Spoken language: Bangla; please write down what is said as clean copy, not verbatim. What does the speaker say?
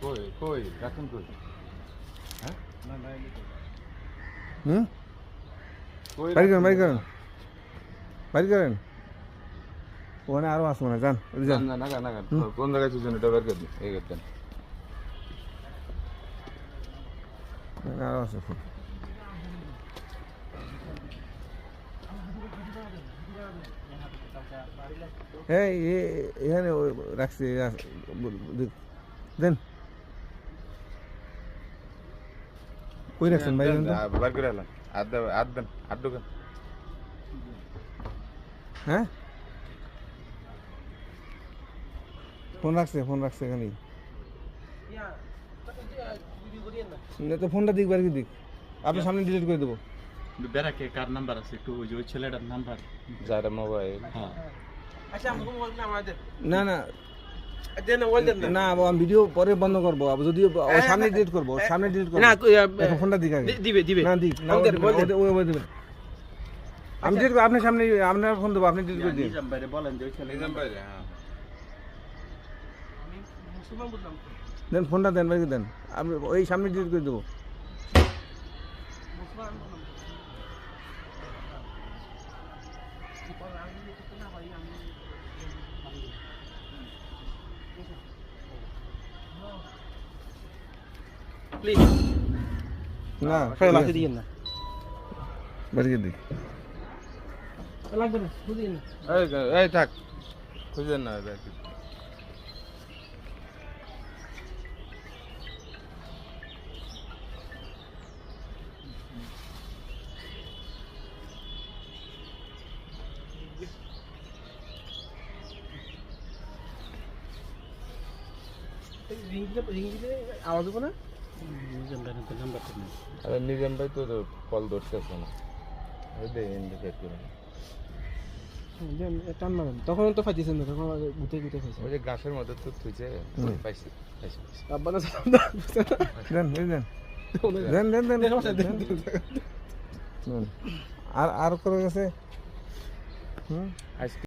কই কই রাখুন কই হ্যাঁ কই বাড়ি করেন বাড়ি করেন বাড়ি করেন ওখানে আরো আছে মানে যান জান না না না কোন জায়গায় তুই এটা বের করে দিই এই করতেন আরো আছে ফোন এই এখানে রাখছি দেন কই রাখছেন ভাই বের করে এলাম আদ দেন আদ ঢোকেন হ্যাঁ ফোন রাখছে এখানেই তো ফোনটা দিক বাড়ি দিক আপনার সামনে ডিলিট করে দেবো বেড়াকে কার নাম্বার আছে একটু ওই ছেলেটার নাম্বার যার মোবাইল হ্যাঁ না না না আমি ভিডিও পরে বন্ধ করবো যদি সামনে ডিলিট করবো সামনে ডিলিট করবো এখন ফোনটা দিক আগে দিবে না দিক না ওই দেবেন আমি ডিলিট করবো আপনার সামনে আপনার ফোন দেবো আপনি ডিলিট করে দিন নিজাম ভাইরে বলেন যে ওই ছেলে নিজাম ভাই হ্যাঁ দেন ফোনটা দেন বাড়ি দেন আমি ওই সামনে ডিলিট করে দেবো প্লিজ না লাগতে দিয়েন না বাড়ি দিক লাগবে না বুঝিয়ে না এই থাক খুঁজেন না রিং দিলে আওয়াজ হবে না নিজাম ভাইয়ের তো নাম্বারটা নেই আরে নিজাম ভাই তো কল ধরতেছে না ওই দে ইন্ডিকেট করে টান মারেন তখন তো ফাইতেছেন না তখন গুতে খাইছে ওই যে গাছের মধ্যে তো তুইছে পাইছি আব্বা না দেন আর করে গেছে আজকে